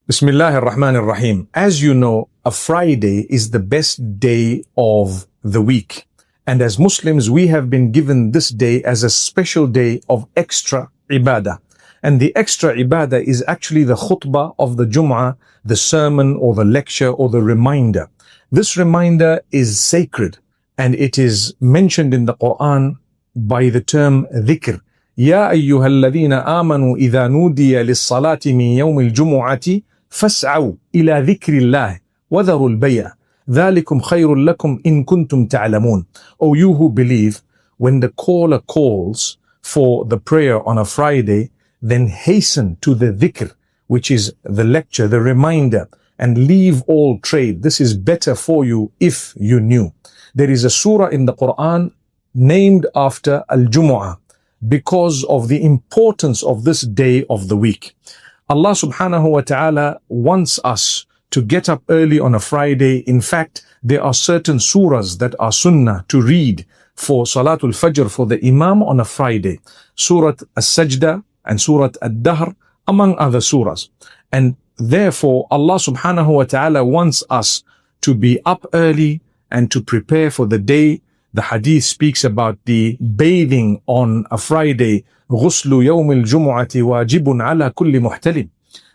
Bismillah ar-Rahman ar-Rahim. As you know, a Friday is the best day of the week. And as Muslims, we have been given this day as a special day of extra ibadah. And the extra ibadah is actually the khutbah of the Jummah, the sermon or the lecture or the reminder. This reminder is sacred and it is mentioned in the Quran by the term dhikr. يا أيها الذين آمنوا إذا نودي للصلاة من يوم الجمعة فاسعوا إلى ذكر الله وذروا البيع ذلكم خير لكم إن كنتم تعلمون. O you who believe, when the caller calls for the prayer on a Friday, then hasten to the dhikr, which is the lecture, the reminder, and leave all trade. This is better for you if you knew. There is a surah in the Quran named after Al-Jumu'ah because of the importance of this day of the week. Allah subhanahu wa ta'ala wants us to get up early on a Friday. In fact, there are certain surahs that are sunnah to read for Salatul Fajr for the Imam on a Friday. Surah As-Sajdah and Surah Ad-Dahr, among other surahs. And therefore, Allah subhanahu wa ta'ala wants us to be up early and to prepare for the day. The hadith speaks about the bathing on a Friday. غُسْلُ يَوْمِ الْجُمُعَةِ وَاجِبٌ عَلَى كُلِّ مُحْتَلِمٍ.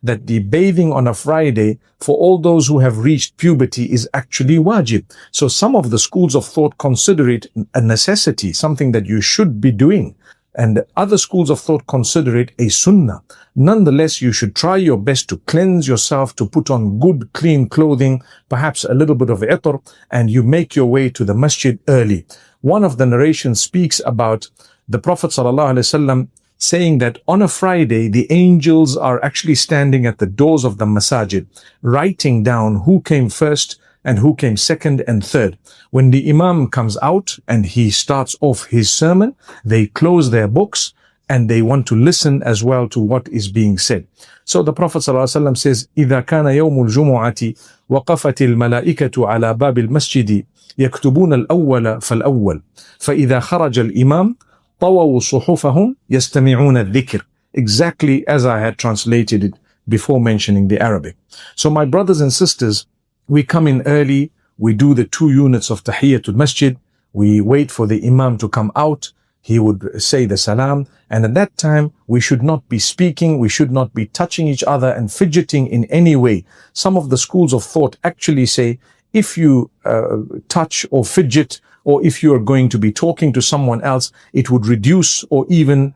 That the bathing on a Friday for all those who have reached puberty is actually wajib. So some of the schools of thought consider it a necessity, something that you should be doing. And other schools of thought consider it a sunnah. Nonetheless, you should try your best to cleanse yourself, to put on good, clean clothing, perhaps a little bit of itar, and you make your way to the masjid early. One of the narrations speaks about the Prophet ﷺ saying that on a Friday, the angels are actually standing at the doors of the masajid, writing down who came first and who came second and third. When the Imam comes out and he starts off his sermon, they close their books and they want to listen as well to what is being said. So the Prophet ﷺ says, إِذَا كَانَ يَوْمُ الْجُمُعَةِ وَقَفَتِ الْمَلَائِكَةُ عَلَى بَابِ الْمَسْجِدِ يَكْتُبُونَ الْأَوَّلَ فَالْأَوَّلِ فَإِذَا خَرَجَ الْإِمَامِ طَوَوْا صُحُفَهُمْ يَسْتَمِعُونَ الذِّكْرِ. Exactly as I had translated it before mentioning the Arabic. So my brothers and sisters, we come in early, we do the 2 units of Tahiyyatul Masjid, we wait for the Imam to come out, he would say the salam, and at that time we should not be speaking, we should not be touching each other and fidgeting in any way. Some of the schools of thought actually say if you touch or fidget, or if you are going to be talking to someone else, it would reduce or even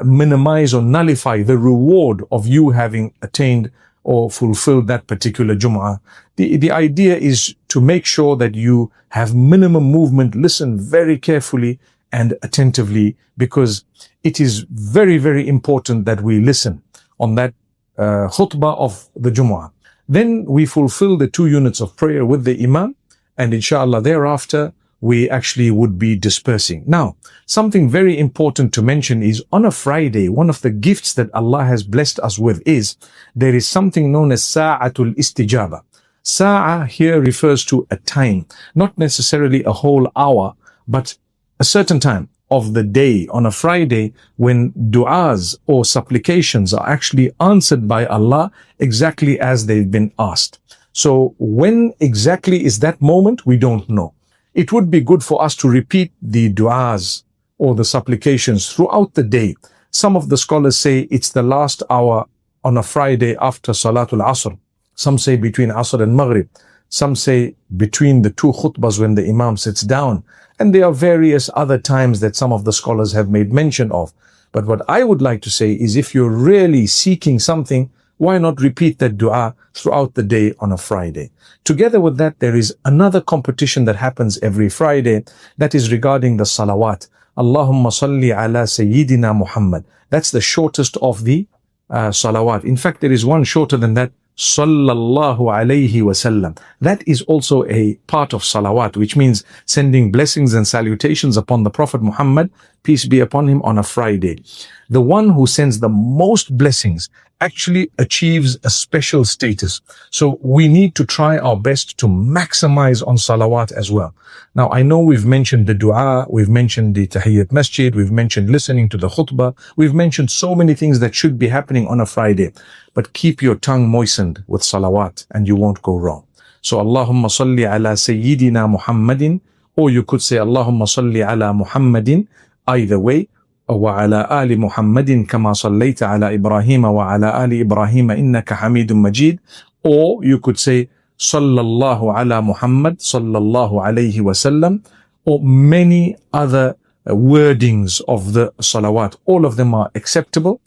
minimize or nullify the reward of you having attained or fulfilled that particular Jum'ah. The idea is to make sure that you have minimum movement, listen very carefully and attentively, because it is very, very important that we listen on that khutbah of the Jum'ah. Then we fulfill the 2 units of prayer with the Imam, and inshallah thereafter we actually would be dispersing. Now, something very important to mention is on a Friday, one of the gifts that Allah has blessed us with is there is something known as Sa'atul Istijaba. Sa'a here refers to a time, not necessarily a whole hour, but a certain time of the day on a Friday when du'as or supplications are actually answered by Allah exactly as they've been asked. So when exactly is that moment, we don't know. It would be good for us to repeat the du'as or the supplications throughout the day. Some of the scholars say it's the last hour on a Friday after Salatul Asr. Some say between Asr and Maghrib. Some say between the 2 khutbahs when the Imam sits down. And there are various other times that some of the scholars have made mention of. But what I would like to say is if you're really seeking something, why not repeat that dua throughout the day on a Friday? Together with that, there is another competition that happens every Friday that is regarding the salawat. Allahumma salli ala Sayyidina Muhammad. That's the shortest of the salawat. In fact, there is one shorter than that. Sallallahu alayhi wasallam. That is also a part of salawat, which means sending blessings and salutations upon the Prophet Muhammad, peace be upon him, on a Friday. The one who sends the most blessings actually achieves a special status. So we need to try our best to maximize on salawat as well. Now, I know we've mentioned the dua, we've mentioned the tahiyyat masjid, we've mentioned listening to the khutbah, we've mentioned so many things that should be happening on a Friday, but keep your tongue moistened with salawat and you won't go wrong. So Allahumma salli ala Sayyidina Muhammadin, or you could say Allahumma salli ala Muhammadin, either way, وعلى آل محمد كما صليت على إبراهيم وعلى آل إبراهيم إنك حميد مجيد, or you could say صلى الله على محمد صلى الله عليه وسلم, or many other wordings of the salawat. All of them are acceptable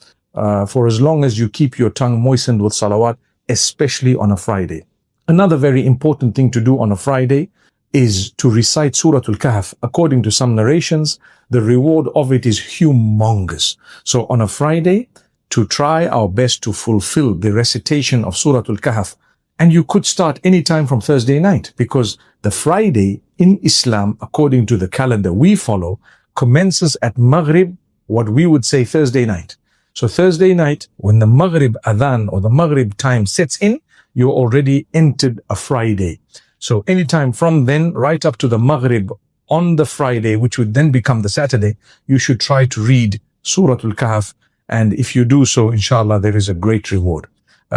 for as long as you keep your tongue moistened with salawat, especially on a Friday. Another very important thing to do on a Friday is to recite Surah Al-Kahf. According to some narrations, the reward of it is humongous. So on a Friday, to try our best to fulfill the recitation of Surah Al-Kahf. And you could start any time from Thursday night, because the Friday in Islam, according to the calendar we follow, commences at Maghrib, what we would say Thursday night. So Thursday night, when the Maghrib adhan or the Maghrib time sets in, you already entered a Friday. So anytime from then right up to the Maghrib on the Friday, which would then become the Saturday, you should try to read Surah Al-Kahf. And if you do so, inshallah, there is a great reward.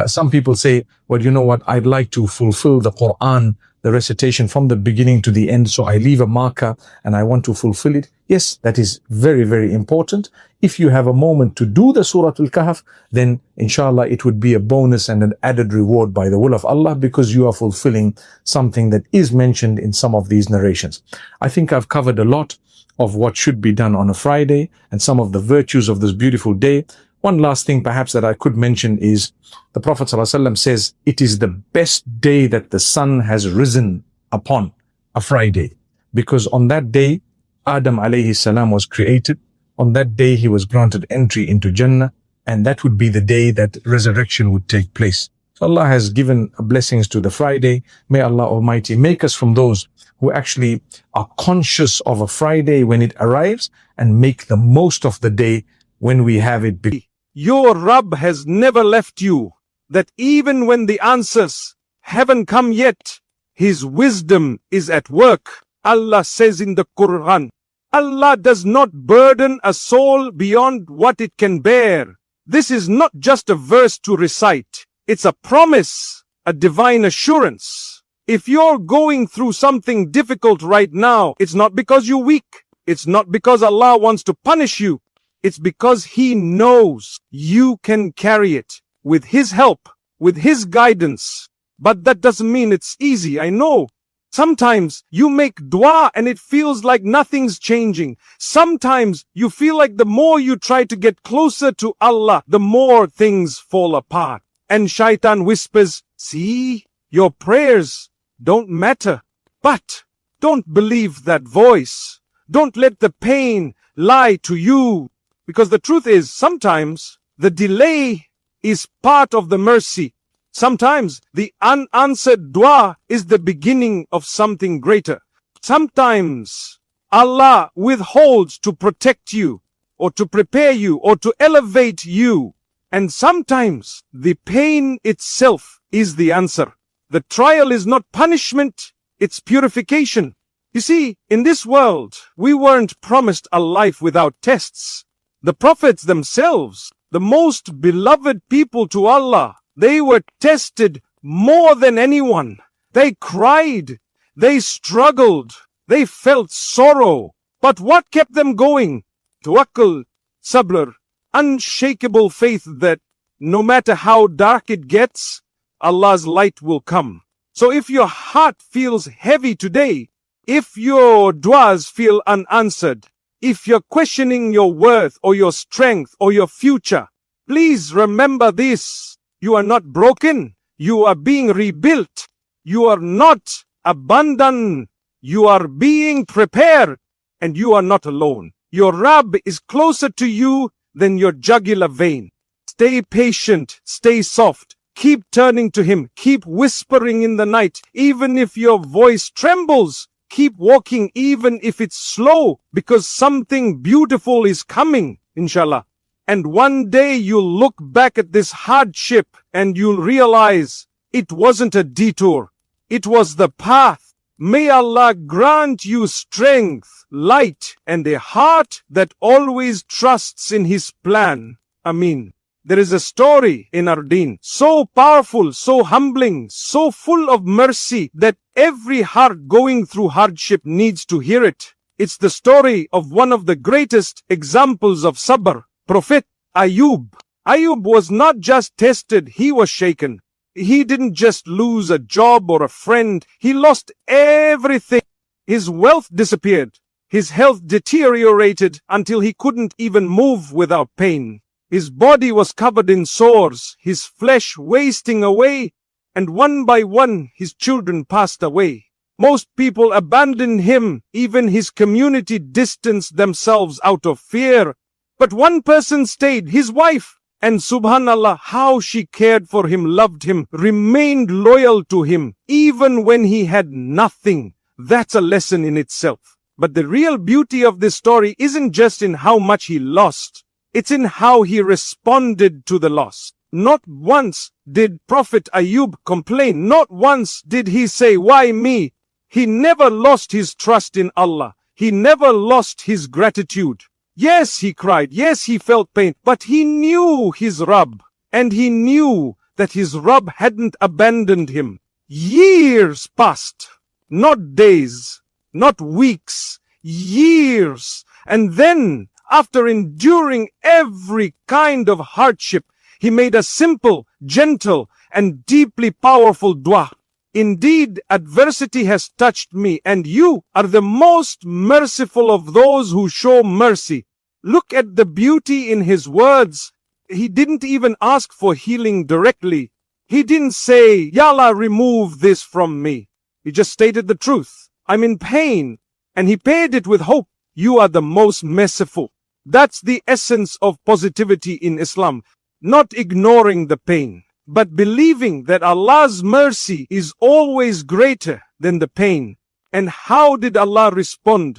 Some people say, well, you know what? I'd like to fulfill the Quran, the recitation from the beginning to the end. So I leave a marker and I want to fulfill it. Yes, that is very, very important. If you have a moment to do the Surah Al-Kahf, then inshallah, it would be a bonus and an added reward by the will of Allah, because you are fulfilling something that is mentioned in some of these narrations. I think I've covered a lot of what should be done on a Friday and some of the virtues of this beautiful day. One last thing perhaps that I could mention is the Prophet ﷺ says it is the best day that the sun has risen upon, a Friday, because on that day, Adam alayhi salam was created. On that day, he was granted entry into Jannah, and that would be the day that resurrection would take place. So Allah has given blessings to the Friday. May Allah Almighty make us from those who actually are conscious of a Friday when it arrives and make the most of the day when we have it. Your Rabb has never left you, that even when the answers haven't come yet, His wisdom is at work. Allah says in the Quran, Allah does not burden a soul beyond what it can bear. This is not just a verse to recite. It's a promise, a divine assurance. If you're going through something difficult right now, it's not because you're weak. It's not because Allah wants to punish you. It's because He knows you can carry it with His help, with His guidance. But that doesn't mean it's easy, I know. Sometimes you make dua and it feels like nothing's changing. Sometimes you feel like the more you try to get closer to Allah, the more things fall apart. And shaitan whispers, see, your prayers don't matter. But don't believe that voice. Don't let the pain lie to you. Because the truth is, sometimes the delay is part of the mercy. Sometimes the unanswered dua is the beginning of something greater. Sometimes Allah withholds to protect you, or to prepare you, or to elevate you. And sometimes the pain itself is the answer. The trial is not punishment, it's purification. You see, in this world, we weren't promised a life without tests. The prophets themselves, the most beloved people to Allah, they were tested more than anyone. They cried, they struggled, they felt sorrow. But what kept them going? Tawakkul, sabr, unshakable faith that no matter how dark it gets, Allah's light will come. So if your heart feels heavy today, if your duas feel unanswered, if you're questioning your worth or your strength or your future, please remember this. You are not broken. You are being rebuilt. You are not abandoned. You are being prepared. And you are not alone. Your Rabb is closer to you than your jugular vein. Stay patient. Stay soft. Keep turning to Him. Keep whispering in the night. Even if your voice trembles, keep walking even if it's slow, because something beautiful is coming, inshallah. And one day you'll look back at this hardship and you'll realize it wasn't a detour. It was the path. May Allah grant you strength, light, and a heart that always trusts in His plan. Ameen. There is a story in our deen, so powerful, so humbling, so full of mercy that every heart going through hardship needs to hear it. It's the story of one of the greatest examples of sabr, Prophet Ayub. Ayub was not just tested, he was shaken. He didn't just lose a job or a friend, he lost everything. His wealth disappeared. His health deteriorated until he couldn't even move without pain. His body was covered in sores, his flesh wasting away, and one by one his children passed away. Most people abandoned him, even his community distanced themselves out of fear. But one person stayed, his wife, and subhanallah, how she cared for him, loved him, remained loyal to him, even when he had nothing. That's a lesson in itself. But the real beauty of this story isn't just in how much he lost. It's in how he responded to the loss. Not once did Prophet Ayub complain. Not once did he say, "Why me?" He never lost his trust in Allah. He never lost his gratitude. Yes, he cried. Yes, he felt pain. But he knew his Rabb. And he knew that his Rabb hadn't abandoned him. Years passed. Not days. Not weeks. Years. And then, after enduring every kind of hardship, he made a simple, gentle, and deeply powerful dua. Indeed, adversity has touched me, and you are the most merciful of those who show mercy. Look at the beauty in his words. He didn't even ask for healing directly. He didn't say, "Ya Allah, remove this from me." He just stated the truth. "I'm in pain." And he paired it with hope. You are the most merciful. That's the essence of positivity in Islam. Not ignoring the pain, but believing that Allah's mercy is always greater than the pain. And how did Allah respond?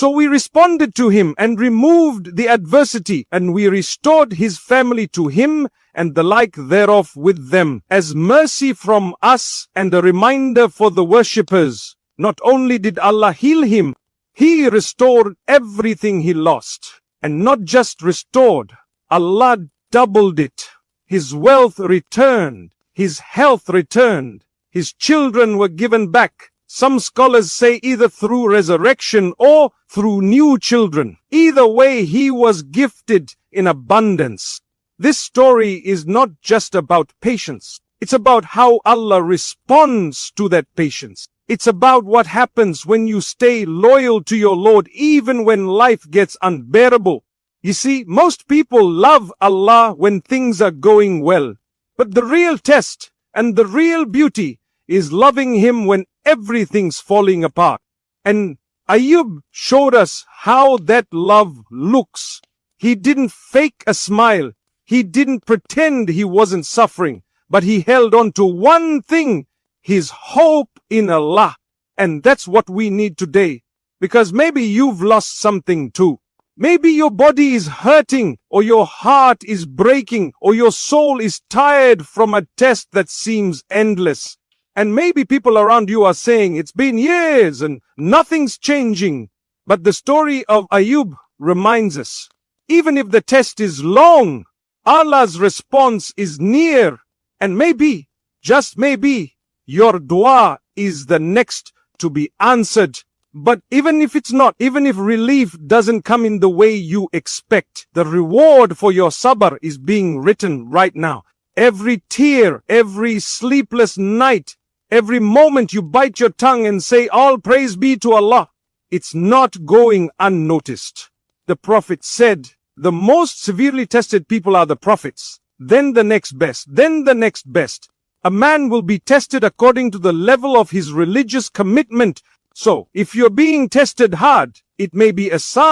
So we responded to him and removed the adversity, and we restored his family to him and the like thereof with them, as mercy from us and a reminder for the worshippers. Not only did Allah heal him, He restored everything he lost. And not just restored, Allah doubled it. His wealth returned, his health returned, his children were given back. Some scholars say either through resurrection or through new children. Either way, he was gifted in abundance. This story is not just about patience. It's about how Allah responds to that patience. It's about what happens when you stay loyal to your Lord even when life gets unbearable. You see, most people love Allah when things are going well. But the real test and the real beauty is loving Him when everything's falling apart. And Ayub showed us how that love looks. He didn't fake a smile. He didn't pretend he wasn't suffering. But he held on to one thing, his hope in Allah. And that's what we need today. Because maybe you've lost something too. Maybe your body is hurting, or your heart is breaking, or your soul is tired from a test that seems endless. And maybe people around you are saying, it's been years and nothing's changing. But the story of Ayub reminds us, even if the test is long, Allah's response is near. And maybe, just maybe, your dua is the next to be answered. But even if it's not, even if relief doesn't come in the way you expect, the reward for your sabr is being written right now. Every tear, every sleepless night, every moment you bite your tongue and say, all praise be to Allah, it's not going unnoticed. The Prophet said, the most severely tested people are the prophets. Then the next best, then the next best. A man will be tested according to the level of his religious commitment. So, if you're being tested hard, it may be a sign